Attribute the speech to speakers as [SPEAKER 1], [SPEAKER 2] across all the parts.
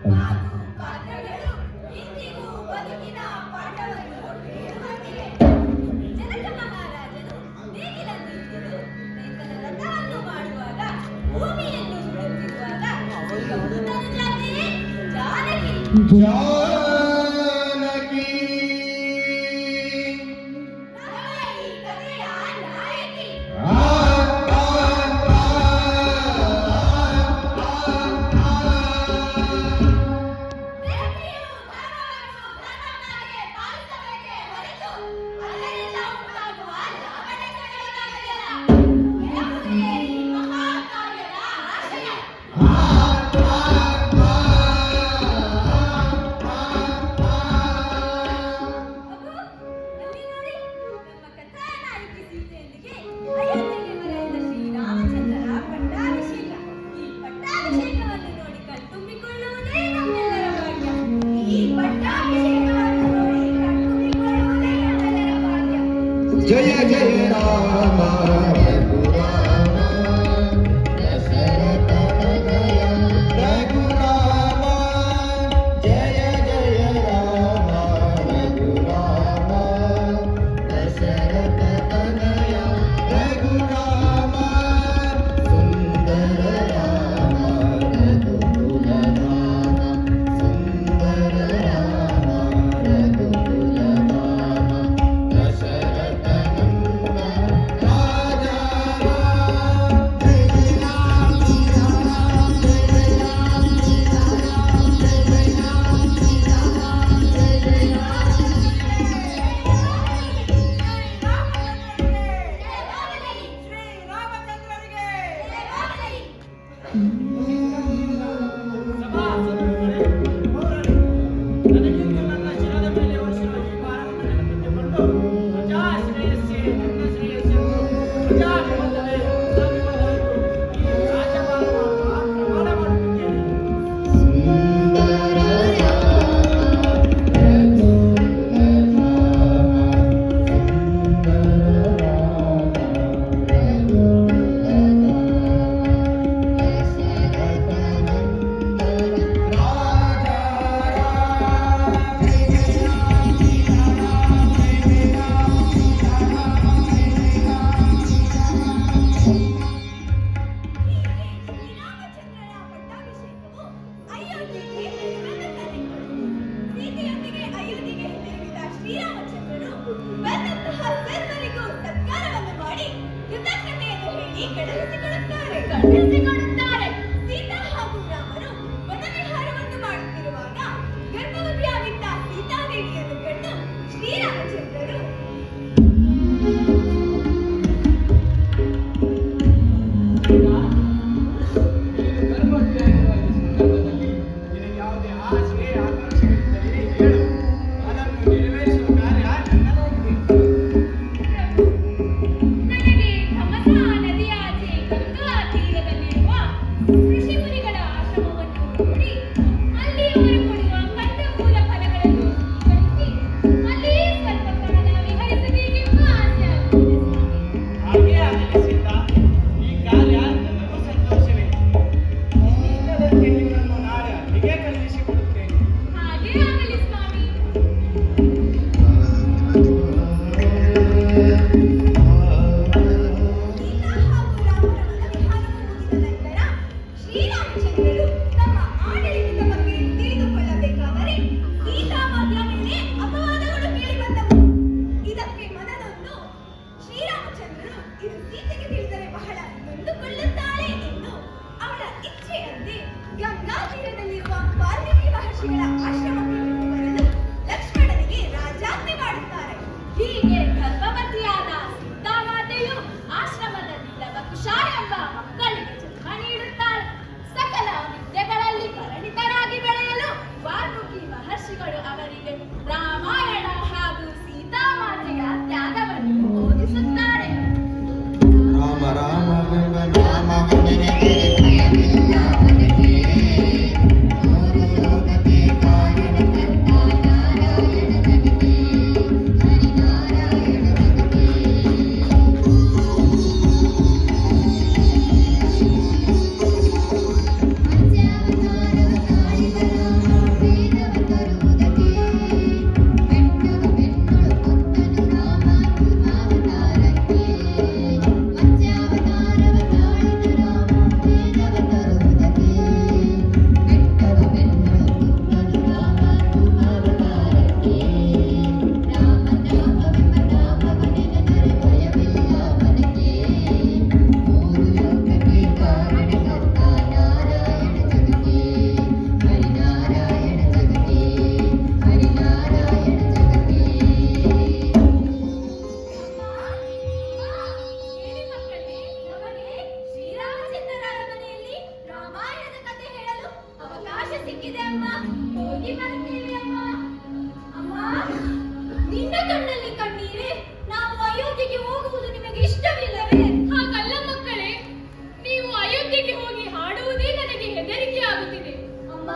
[SPEAKER 1] ಮಾತು ಪಾತ್ರಗಳು ಇಂದಿಗೂ ಬದುಕಿನ ಪಾಠವನ್ನು ಹೇಳುವಂತಿವೆ. ಜನಕ ಮಹಾರಾಜನು ನೇಗಿಲ ನೀತಿರು ರೈತನ ರಥವನ್ನು ಮಾಡುವಾಗ ಭೂಮಿಯನ್ನು ಸುಡುತ್ತಿರುವಾಗ ಜಾನಕಿ
[SPEAKER 2] जय जय राम
[SPEAKER 1] ಕಳುಹಿಸಿಕೊಡುತ್ತಾರೆ. ಸೀತಾ ಹಾಗೂ ರಾಮರು ವನವಿಹಾರವನ್ನು ಮಾಡುತ್ತಿರುವಾಗ ಗರ್ಭವತಿಯಾಗಿದ್ದ ಸೀತಾದೇವಿಯನ್ನು ಕಂಡು ಶ್ರೀರಾಮಚಂದ್ರರು ಸಿಕ್ಕಿದೆ ಅಮ್ಮ, ಹೋಗಿ ಬರ್ತೇವೆ ಅಮ್ಮ. ಅಮ್ಮ, ನಿನ್ನ ಕಣ್ಣಲ್ಲಿ ಕಣ್ಣೀರೇ? ನಾವು ಅಯೋಧ್ಯೆಗೆ ಹೋಗುವುದು ನಿಮಗೆ ಇಷ್ಟವಿಲ್ಲವೇ?
[SPEAKER 2] ಹಾಗಲ್ಲ ಮಕ್ಕಳೇ, ನೀವು ಅಯೋಧ್ಯೆಗೆ ಹೋಗಿ ಹಾಡುವುದೇ ನನಗೆ ಹೆದರಿಕೆ ಆಗುತ್ತಿದೆ.
[SPEAKER 1] ಅಮ್ಮ,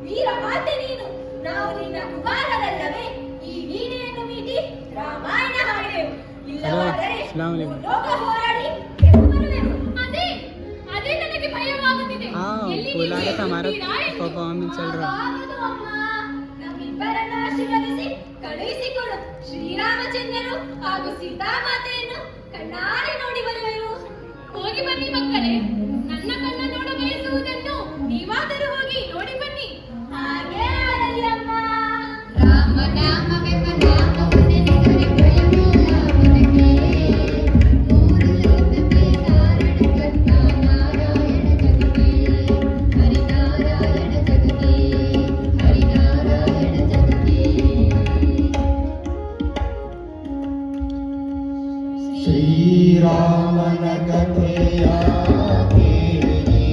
[SPEAKER 1] ವೀರ ಮಾತೆ ನೀನು, ನಾವು ನಿನ್ನ ಕುಮಾರರಲ್ಲವೇ? ಈ ವೀಣೆಯನ್ನು ಮೀಟಿ ರಾಮಾಯಣ ಹಾಡೆವು, ಇಲ್ಲವಾದರೆ ಲೋಕ ಹೋರಾಡಿ ಗೆದ್ದು ಬರುವೆವು.
[SPEAKER 2] ಅದೇ ಅದೇ ನನಗೆ ಭಯವಾಗುತ್ತಿದೆ. ಎಲ್ಲಿ ನೀವು ಹೋಗ್ತೀರಾ ಎಂದು?
[SPEAKER 1] ಆಗದು ಅಮ್ಮ, ನಮ್ಮಿಬ್ಬರನ್ನ ಆಶೀರ್ವದಿಸಿ ಕಳುಹಿಸಿಕೊಡು. ಶ್ರೀರಾಮಚಂದ್ರರು ಹಾಗೂ ಸೀತಾಮಾತೆಯನ್ನು ಕಣ್ಣಾರೆ ನೋಡಿ ಬರುವೆವು.
[SPEAKER 2] ಹೋಗಿ ಬನ್ನಿ ಮಕ್ಕಳೇ, ನನ್ನ ಕಣ್ಣ ನೋಡ ಬಯಸುವುದನ್ನು ನೀವಾದರೂ ಹೋಗಿ ನೋಡಿ ಬನ್ನಿ.
[SPEAKER 1] ಹಾಗೇ ಆಗಲಿ ಅಮ್ಮ.
[SPEAKER 3] ರಾಮ ನಾಮವೆಂಬ ನಾಮವನ್ನೆನೆದರೆ ಭಯವಿಲ್ಲ ಮನಕ್ಕೆ. ಮೂರು ಲೋಕಕ್ಕೆ ಕಾರಣಕರ್ತ ನಾರಾಯಣ ಜಗಕ್ಕೆ. ಹರಿನಾರಾಯಣ ಜಗಕ್ಕೆ, ಹರಿನಾರಾಯಣ ಜಗಕ್ಕೆ.
[SPEAKER 4] ಶ್ರೀರಾಮನ ಕಥೆಯ ಕೇಳಿರಿ,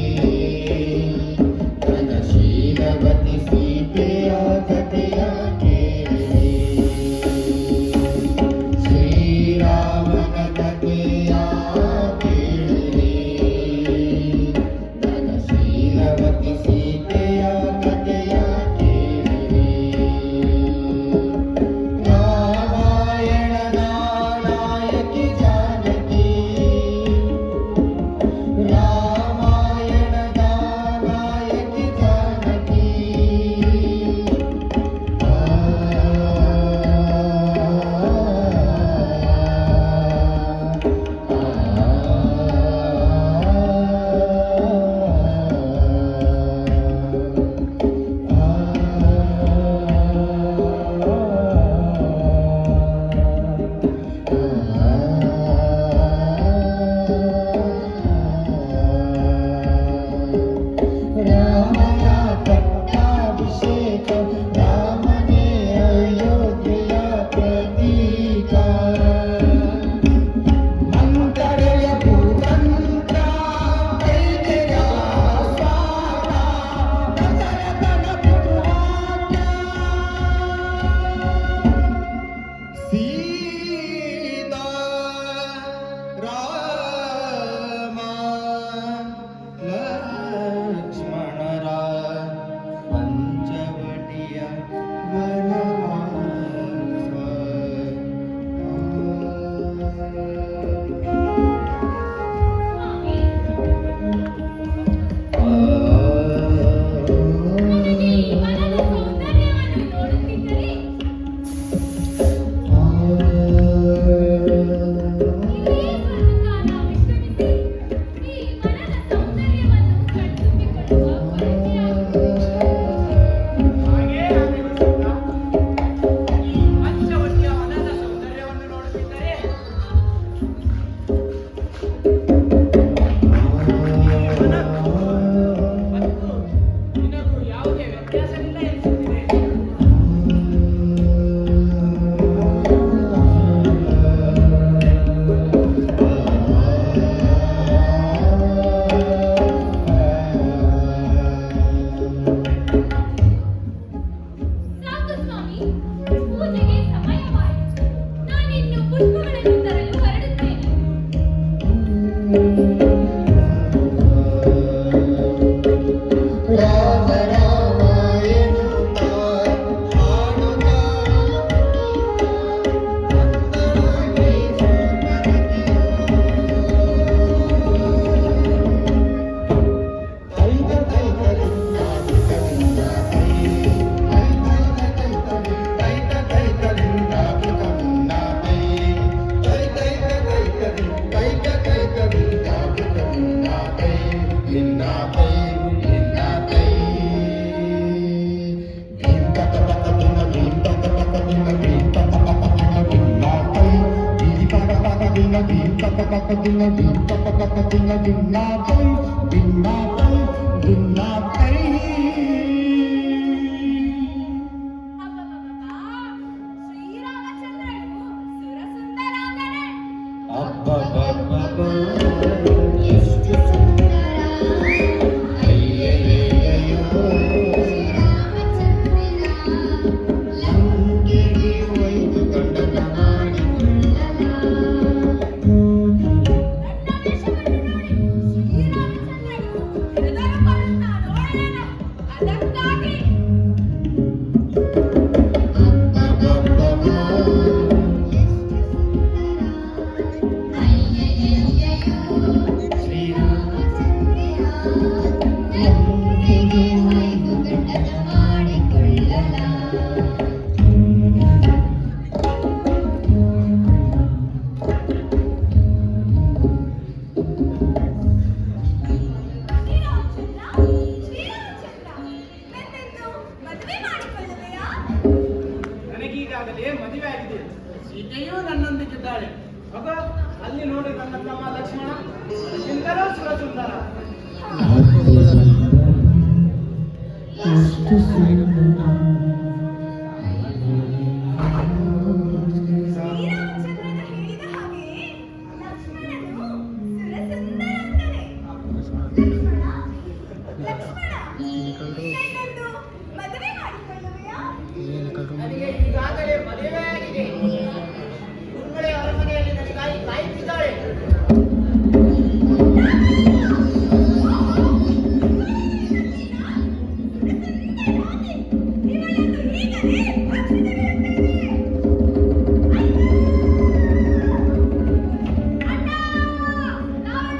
[SPEAKER 4] ಧನಶೀಲವತಿ ಸೀತೆಯ ಕಥೆಯ ಕೇಳಿರಿ. ಶ್ರೀರಾಮನ ಕಥೆಯ ಕೇಳಿರಿ, ಧನಶೀಲವತಿ ಸೀತೆಯ ಕಥೆಯ ಕೇಳಿರಿ. ರಾಮಾಯಣದ ನಾಯಕಿ ಜಾನಕಿ, ರಾಮಾಯಣದ ನಾಯಕಿ ಜಾನಕಿ. ರಾಮನ ಪಟ್ಟಾಭಿಷೇಕ, ರಾಮನೇ ಅಯೋಧ್ಯೆಯ ಪ್ರತೀಕ. ಮಂತ್ರೆಯ ಭೂತಂತ್ರ ಕೈಗೆಯ ಸ್ವಾರ, ದಶರಥನ ಪಿತೃವಾಕ್ಯ. ಸೀತಾ ರಾಮ ಲಕ್ಷ್ಮಣರ ಪಂಚವಟಿಯ ವನವಾಸ.
[SPEAKER 2] ನನಗೆ ಈ ವನದ ಸೌಂದರ್ಯವನ್ನು ನೋಡುತ್ತಿದ್ದರೆ ಇಲ್ಲಿಯೇ ಸ್ವಲ್ಪ ಕಾಲ ವಿಶ್ರಮಿಸಿ ಈ ವನದ ಸೌಂದರ್ಯವನ್ನು ಕಣ್ತುಂಬಿಕೊಳ್ಳುವ ಕೊರತೆಯಾಗುತ್ತಿದೆ.
[SPEAKER 5] ಹಾಗೇ ಅನಿಸುತ್ತಾ? ಈ ಪಂಚವಟಿಯ ವನದ ಸೌಂದರ್ಯವನ್ನು ನೋಡುತ್ತಿದ್ದರೆ ಮತ್ತು ನಿನಗೂ ಯಾವುದೇ ವ್ಯತ್ಯಾಸವಿಲ್ಲ ಎನಿಸುತ್ತಿದೆ.
[SPEAKER 2] ಸಾಕು ಸ್ವಾಮಿ, ಪೂಜೆಗೆ ಸಮಯವಾಯಿತು. ನಾನಿನ್ನು ಪುಷ್ಪಗಳನ್ನು ತರಲು ಹೊರಡುತ್ತೇನೆ.
[SPEAKER 4] ರಾಮ ರಾಮ ಎನ್ನುತ್ತಾ ಹಾಡುತ್ತಾ ಅಂದವಾಗಿ ತೈತ ತೈತಲಿಂಗ ಪಿತಲಿಂಗ ತೈ, ತೈತ ತೈತಲಿಂಗ ಪಿತಲಿಂಗ ತೈ, ತೈತ ತೈತಲಿಂಗ ಪಿತಲಿಂಗ ತೈ, ಲಿಂಗ ತೈ, ಲಿಂಗ ತೈ. ಭೀಂ ತಕ ತಕ ಲಿಂಗ, ಭೀಂ ತಕ ತಕ ಲಿಂಗ, ಭೀಂ ತಕ ತಕ ಲಿಂಗ, ಲಿಂಗ ತೈ. ಭೀಂ ತಕ ತಕ ಲಿಂಗ, ಭೀಂ ತಕ ತಕ ಲಿಂಗ, ಭೀಂ ತಕ ತಕ ಲಿಂಗ, ಲಿಂಗ ತೈ, ಲಿಂಗ ತೈ, ಲಿಂಗ ತೈ.
[SPEAKER 1] ಅಬ್ಬಬ್ಬಬ್ಬಾ, ಶ್ರೀರಾಮಚಂದ್ರನು ಸುರಸುಂದರಾಂಗನೆ.
[SPEAKER 4] ಅಬ್ಬಬ್ಬಬ್ಬಬ್ಬ,
[SPEAKER 3] ಎಷ್ಟು ಸುಂದರ,
[SPEAKER 4] ಅಯ್ಯಯ್ಯಯ್ಯೋ.
[SPEAKER 2] ಅದಕ್ಕಾಗಿ
[SPEAKER 1] ಮದುವೆ ಮಾಡಿಕೊಳ್ಳುವೆಯಾ?
[SPEAKER 5] ನನಗೀಗಾಗಲೇ ಮದುವೆ ಆಗಿದೆ. ಸೀತೆಯೂ ನನ್ನೊಂದಿಗಿದ್ದಾಳೆ. ಮಗ, ಅಲ್ಲಿ ನೋಡಿ ನನ್ನ ತಮ್ಮ ಲಕ್ಷ್ಮಣ, ಎಂದರೋ ಸುರಸುಂದರ.
[SPEAKER 1] ಶ್ರೀರಾಮಚಂದ್ರನು ಹೇಳಿದ ಹಾಗೆ ಲಕ್ಷ್ಮಣನು ಸುರಸುಂದರ ಅಂತಾನೆ. ಲಕ್ಷ್ಮಣ, ನಿನ್ನನ್ನು ಮದುವೆ ಮಾಡಿಕೊಳ್ಳುವೆಯಾ?
[SPEAKER 5] ನನಗೆ ಈಗಾಗಲೇ ಮದುವೆ ಆಗಿದೆ. ಉರುಮಳೆ ಅರಮನೆಯಲ್ಲಿ ನನಗಾಗಿ ಕಾಯುತ್ತಿದ್ದಾಳೆ.
[SPEAKER 1] ಇವಳನ್ನು ಈಗಲೇ ಭಕ್ಷಿಸಬೇಕೆಂದಿದೆ. ಅಣ್ಣ, ರಾವಣ!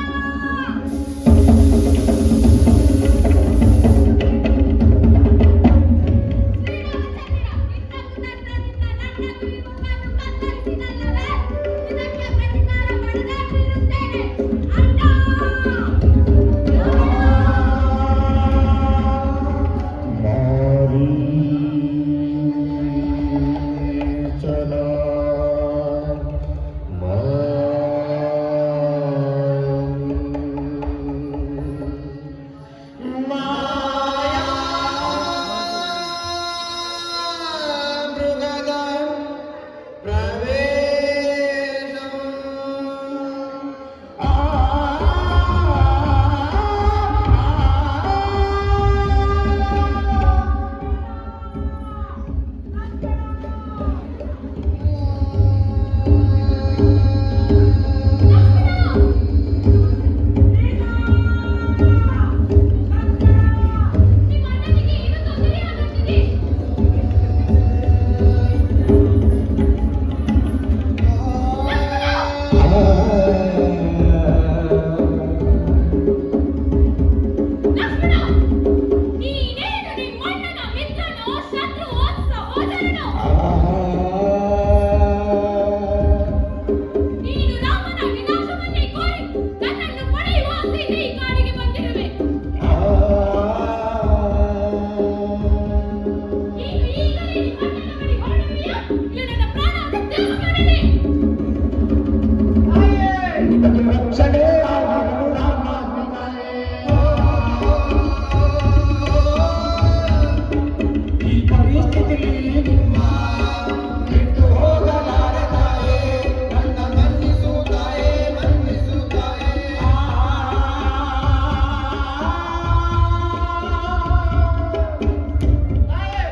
[SPEAKER 4] ಮಾರೀಚನ ಮೃಗದ
[SPEAKER 2] ನಿಮ್ಮ ಅಣ್ಣನಿಗೆ ಏನು ತೊಂದರೆಯಾಗುತ್ತಿದೆ? ಲಕ್ಷ್ಮಣ, ನೀನೇನು ನಿಮ್ಮಣ್ಣನ ಮಿತ್ರನೋ ಶತ್ರುವೋ ಸಹೋದರನೋ? ನೀನು ರಾಮನ ವಿನಾಶವನ್ನೇ ಕೋರಿ ನನ್ನನ್ನು ಪಡೆಯುವ ಆಸೆಯಿಂದ ಈ ಕಾಡಿಗೆ ಬಂದಿರುವೆ. ನೀನು ಈಗಲೇ ನಿಮ್ಮಣ್ಣನ ಬಳಿ ಹೊರಡುವೆಯಾ? ಇಲ್ಲ ನನ್ನ ಪ್ರಾಣ ತ್ಯಾಗ ಮಾಡಲಿ.
[SPEAKER 4] ರಕ್ಷಣೆ ಈ ಪರಿಸ್ಥಿತಿಯಲ್ಲಿ ನಿಮ್ಮ ಬಿಟ್ಟು ಹೋಗಲಾರೆ ತಾಯೇ, ನನ್ನ ಮನ್ನಿಸು ತಾಯೇ, ಮನ್ನಿಸು ತಾಯೇ.
[SPEAKER 5] ತಾಯೇ,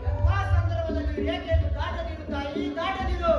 [SPEAKER 5] ಎಂಥ ಸಂದರ್ಭದಲ್ಲಿ ಏಕೆ ದಾಟದಿರು ತಾಯಿ, ದಾಟದಿರು.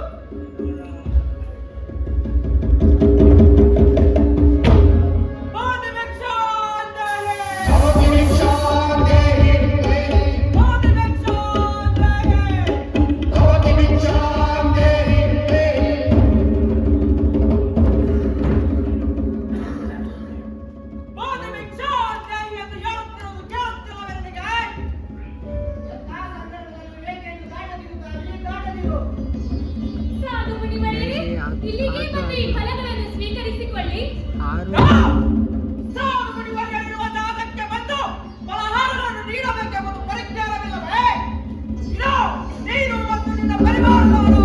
[SPEAKER 2] ಸಾಧು ಮುನಿವರೇ, ಇಲ್ಲಿಗೆ ಬಂದು ಈ ಫಲಗಳನ್ನು ಸ್ವೀಕರಿಸಿಕೊಳ್ಳಿ.
[SPEAKER 5] ಜಾಗಕ್ಕೆ ಬಂದು ಫಲಹಾರಗಳನ್ನು ನೀಡಬೇಕೆಂಬುದು ಪರಿಜ್ಞಾನವಿಲ್ಲವೇ? ಇದು ನೀನು ಮತ್ತು ನಿನ್ನ ಪರಿವಾರದವರು.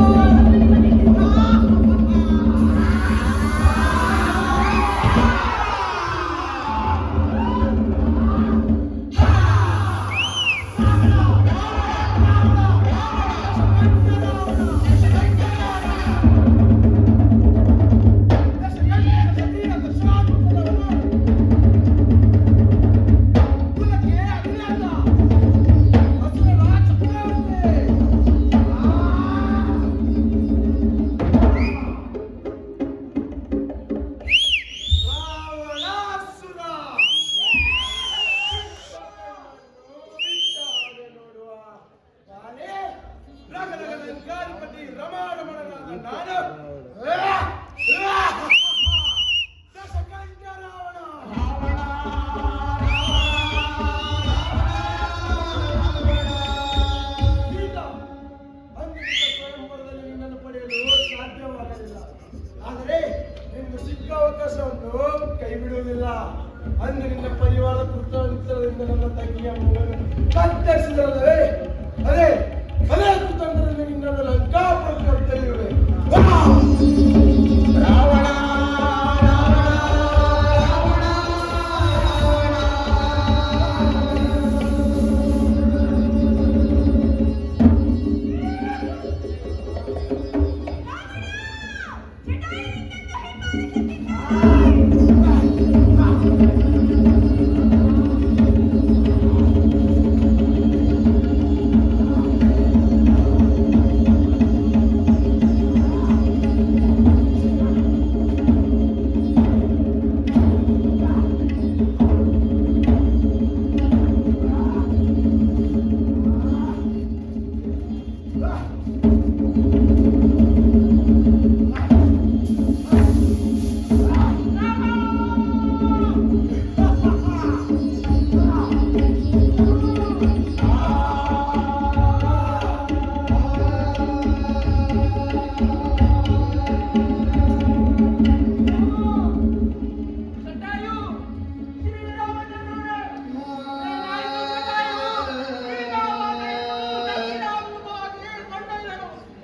[SPEAKER 6] ಕತ್ತರಿಸಿದರಲ್ಲವೇ? ಅದೇ ಅದೇ ಕುತಂತ್ರದಲ್ಲಿ ನಿನ್ನನ್ನು ಲಂಕಾಪುರಕ್ಕೆ ಹೊತ್ತೊಯ್ಯುವೆ.
[SPEAKER 4] ರಾವಣ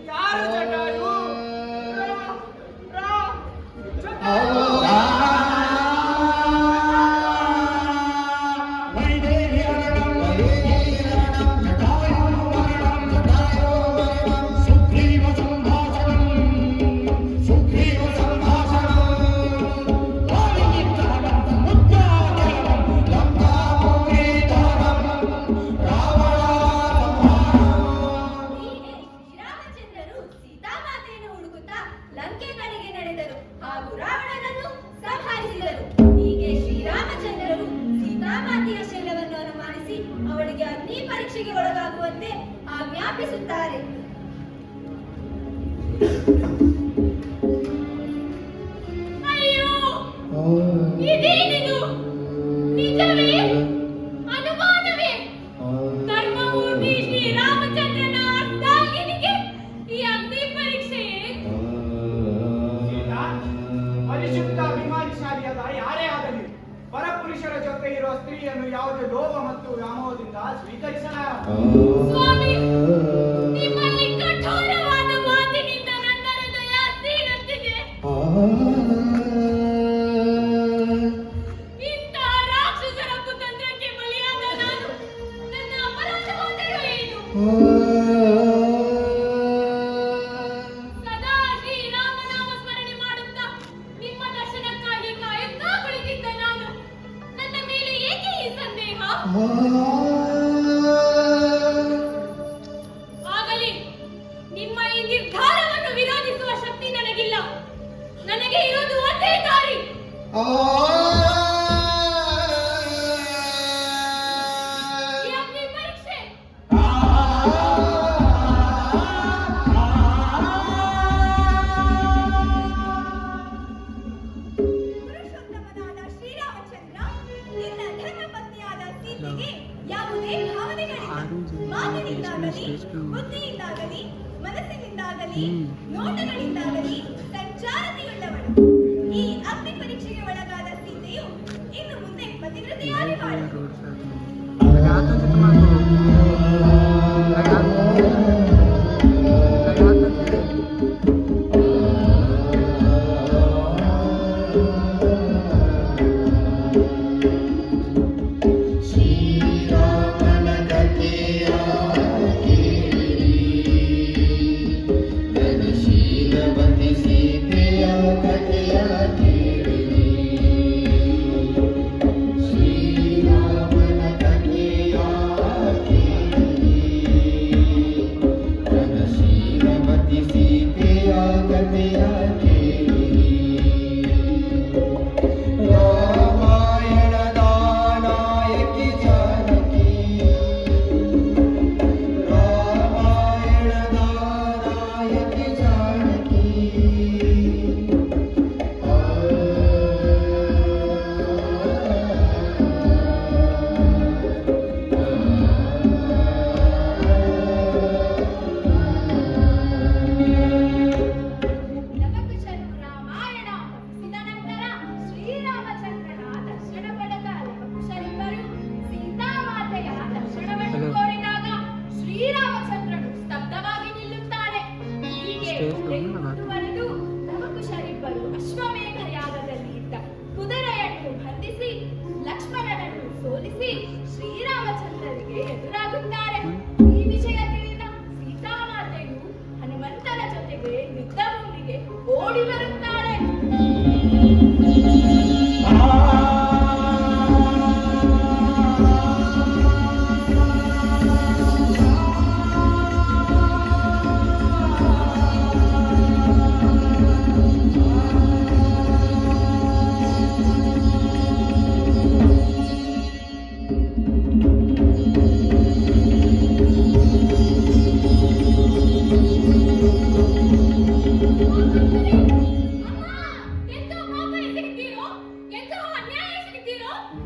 [SPEAKER 5] ಯಾರು ಜಟಾಯು?
[SPEAKER 1] ಶ್ರೀರಾಮಚಂದ್ರರು ಸೀತಾಮಾತೆಯನ್ನು ಹುಡುಕುತ್ತಾ ಲಂಕೆ ಕಡೆಗೆ ನಡೆದರು ಹಾಗೂ ರಾವಣನನ್ನು ಸಂಹರಿಸಿದರು. ಹೀಗೆ ಶ್ರೀರಾಮಚಂದ್ರರು ಸೀತಾಮಾತೆಯ ಶೈಲವನ್ನು ಅನುಮಾನಿಸಿ ಅವಳಿಗೆ ಅಗ್ನಿ ಪರೀಕ್ಷೆಗೆ ಒಳಗಾಗುವಂತೆ ಆಜ್ಞಾಪಿಸುತ್ತಾರೆ.
[SPEAKER 2] ಅಯ್ಯೋ, ಇದೇನಿದು? ನಿಜವೇ? ಅನುಮಾನವೇ? ಧರ್ಮಮೂರ್ತಿ ಶ್ರೀರಾಮಚಂದ್ರನ ಅರ್ಧಾಂಗಿನಿಗೆ ಈ ಅಗ್ನಿ ಪರೀಕ್ಷೆಯೇ?
[SPEAKER 5] ಸೀತಾ, ಪರಿಶುದ್ಧ ಅಭಿಮಾನಿಶಾಲಿಯಾದ ಯಾರೇ ಆಗಲಿ ಪರಪುರುಷರ ಜೊತೆ ಇರುವ ಸ್ತ್ರೀಯನ್ನು ಯಾವುದೇ ಲೋಭ ಮತ್ತು ವ್ಯಾಮೋಹದಿಂದ ಸ್ವೀಕರಿಸಲಾರ.
[SPEAKER 2] ಸ್ವಾಮಿ, ನಿಮ್ಮಲ್ಲಿ ಕಠೋರವಾದ ಮಾತಿನಿಂದ ನನ್ನ ಹೃದಯ ಸೀಳುತ್ತಿದೆ. ಇಂತಹ ರಾಕ್ಷಸರ ಕುತಂತ್ರಕ್ಕೆ ಬಲಿಯಾದ ನಾನು ನನ್ನ ಅಪರಾಧವಾದರೂ ಏನು? ಸದಾ ಶ್ರೀರಾಮನಾಮ ಸ್ಮರಣೆ ಮಾಡುತ್ತಾ ನಿಮ್ಮ ದರ್ಶನಕ್ಕಾಗಿ ಕಾಯುತ್ತಾ ಕುಳಿತಿದ್ದ ನಾನು ನನ್ನ ಮೇಲೆ ಏಕೆ ಈ ಸಂದೇಹ? ಆಗಲಿ, ನಿಮ್ಮ ಈ ನಿರ್ಧಾರವನ್ನು ವಿರೋಧಿಸುವ ಶಕ್ತಿ ನನಗಿಲ್ಲ. ನನಗೆ ಇರೋದು ಒಂದೇ ದಾರಿ. ಈ ಅಗ್ನಿ ಪರೀಕ್ಷೆ.
[SPEAKER 1] ಪುರುಷೋತ್ತಮನಾದ ಶ್ರೀರಾಮಚಂದ್ರ ನಿನ್ನ ಧರ್ಮಪತ್ನಿಯಾದ ಸೀತೆಗೆ ಯಾವುದೇ ಭಾವನೆಗಳಿಲ್ಲ. ಮಾತಿನಿಂದಾಗಲಿ, ಬುದ್ಧಿಯಿಂದಾಗಲಿ, ಮನಸ್ಸಿನಿಂದಾಗಲಿ, ನೋಟಗಳಿಂದಾಗಲಿ ಸಂಚಾರತೆಯುಳ್ಳವಳು. ಈ ಅಗ್ನಿ ಪರೀಕ್ಷೆಗೆ ಒಳಗಾದ ಸೀತೆಯು ಇನ್ನು ಮುಂದೆ ಪತಿವ್ರತೆಯಾಗಿ ಬಾಳು.
[SPEAKER 4] ಶ್ರೀರಾಮನ ಕಥೆಯ ಕೇಳಿರಿ, ಧನಶೀಲವತಿ ಸೀತೆಯ ಕಥೆಯ ಕೇಳಿರಿ. ಶ್ರೀರಾಮನ ಕಥೆಯ
[SPEAKER 1] ಈ ವಿಷಯ ತಿಳಿದ ಸೀತಾಮಾತೆಯು ಹನುಮಂತನ ಜೊತೆಗೆ ಯುದ್ಧ ಭೂಮಿಗೆ ಓಡಿ ಬರುತ್ತಾಳೆ.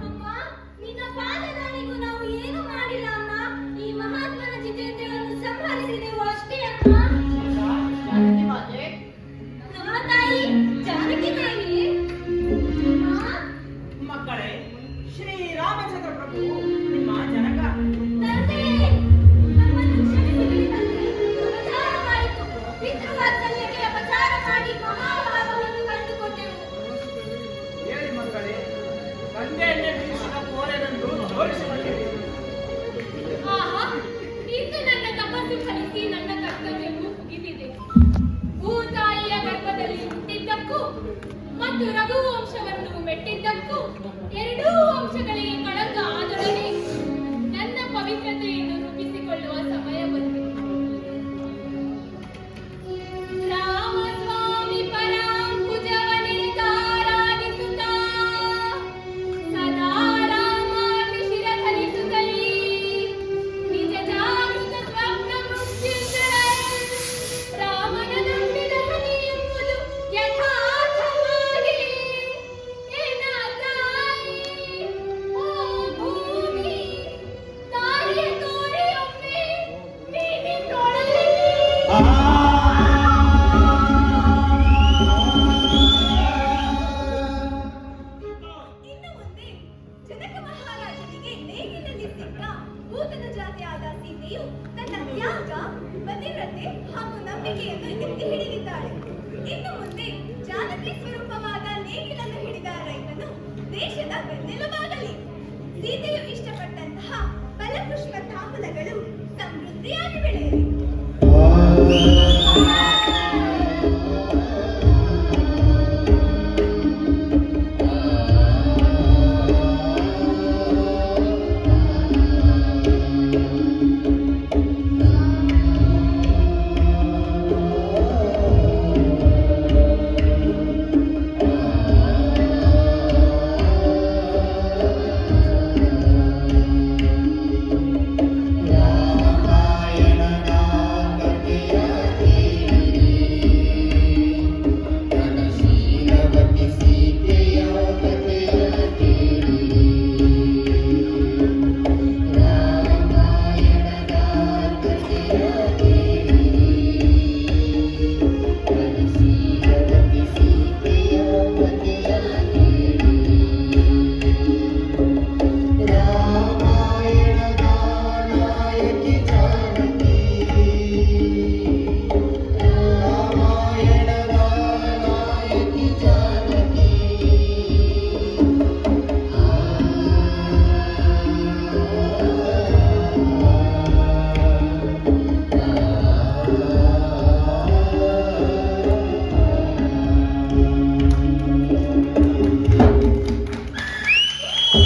[SPEAKER 1] ಅಮ್ಮ, ನಿನ್ನ ಪಾದದಾನಿಗೂ ನಾವು ಏನು ಮಾಡಿಲ್ಲ ಅಮ್ಮ. ಈ ಮಹಾತ್ಮನ ಜಿತೇಂದ್ರವನ್ನು ಸಂಹರಿಸಿದೆವು ಅಷ್ಟೇ ಅಮ್ಮ. ನಮ್ಮ ತಾಯಿ ಜಾನಕಿ ತಾಯಿ.
[SPEAKER 5] ಮಕ್ಕಳೇ, ಶ್ರೀರಾಮಚಂದ್ರ ಪ್ರಭು ನಿಮ್ಮ ಜನಕ.
[SPEAKER 1] ತಂದೆಯೇ, ನಮ್ಮನ್ನು ಕ್ಷಮಿಸಿಬಿಡಿ ತಂದೆ. ಅಪಚಾರವಾಯಿತು. ಪಿತೃವಾತ್ಸಲ್ಯಕ್ಕೆ ಅಪಚಾರ ಮಾಡಿ ಮಹಾಭಾವವನ್ನು ಕಂಡುಕೊಂಡೆವು.
[SPEAKER 5] ಹೇಳಿ ಮಕ್ಕಳೇ, ತಂದೆಯನ್ನೇ ಬೀಸಿದ ಕೋರೆನನ್ನು ತೋರಿಸಿಕೊಳ್ಳಿರಿ.
[SPEAKER 2] ಆಹಾ, ಇಂದು ನನ್ನ ತಪಸ್ಸು ಫಲಿಸಿ ನನ್ನ ಕರ್ತವ್ಯವು ಮುಗಿದಿದೆ. ಭೂತಾಯಿಯ ಗರ್ಭದಲ್ಲಿ ಹುಟ್ಟಿದ್ದಕ್ಕೂ ಮತ್ತು ರಘುವಂಶವನ್ನು ಮೆಟ್ಟಿದ್ದಕ್ಕೂ ಎರಡೂ ವಂಶಗಳಿಗೆ ಕಳಂಕ ಆದೊಡನೆ ನನ್ನ ಪವಿತ್ರತೆಯನ್ನು ರೂಪಿಸಿಕೊಳ್ಳುವ ಸಮಯ ಬಂದಿದೆ. ರಾಮಸ್ವಾಮಿ ಪರಾಂಕುಜವ ನಿರ್ಧಾರಾಧಿಸುತ್ತಾ ಸದಾ ರಾಮಾರ್ತಿ ಶಿರಧರಿಸುತ್ತಲೀ ನಿಜ ಜಾಗೃತ ಸ್ವಪ್ನ ಮೃತ್ಯುಂಜಯ ರಾಮನ ನಂಬಿದ ಹನಿ ಎಂಬುದು ಯಥಾರ್ಥವಾಗಿ ಎನ್ನ ತಾಯಿ ಓ ಭೂಮಿ ತಾಯಿಯ ತೋರೆಯೊಮ್ಮೆ ನೀನಿನ್ನೊಳಗೆ
[SPEAKER 1] ಇನ್ನು ಮುಂದೆ ಜನಕ ಮಹಾರಾಜನಿಗೆ ನೇಗಿಲಲ್ಲಿ ಸಿಕ್ಕ ಭೂತನ ಜಾತಿಯಾದ ಸೀತೆಯು ತನ್ನ ತ್ಯಾಗ, ಪತಿವ್ರತೆ ಹಾಗೂ ನಂಬಿಕೆಯನ್ನು ಎತ್ತಿ ಹಿಡಿದಿದ್ದಾಳೆ. ಇನ್ನು ಮುಂದೆ ಜಾನಕಿ ಸ್ವರೂಪವಾದ ನೇಗಿಲನ್ನು ಹಿಡಿದ ರೈತನು ದೇಶದ ಬೆನ್ನೆಲುಬಾಗಲಿ. ಸೀತೆಯು ಇಷ್ಟಪಟ್ಟಂತಹ ಫಲಪುಷ್ಪ ತಾಂಬೂಲಗಳು ಸಮೃದ್ಧಿಯಾಗಿ ಬೆಳೆಯಲಿ.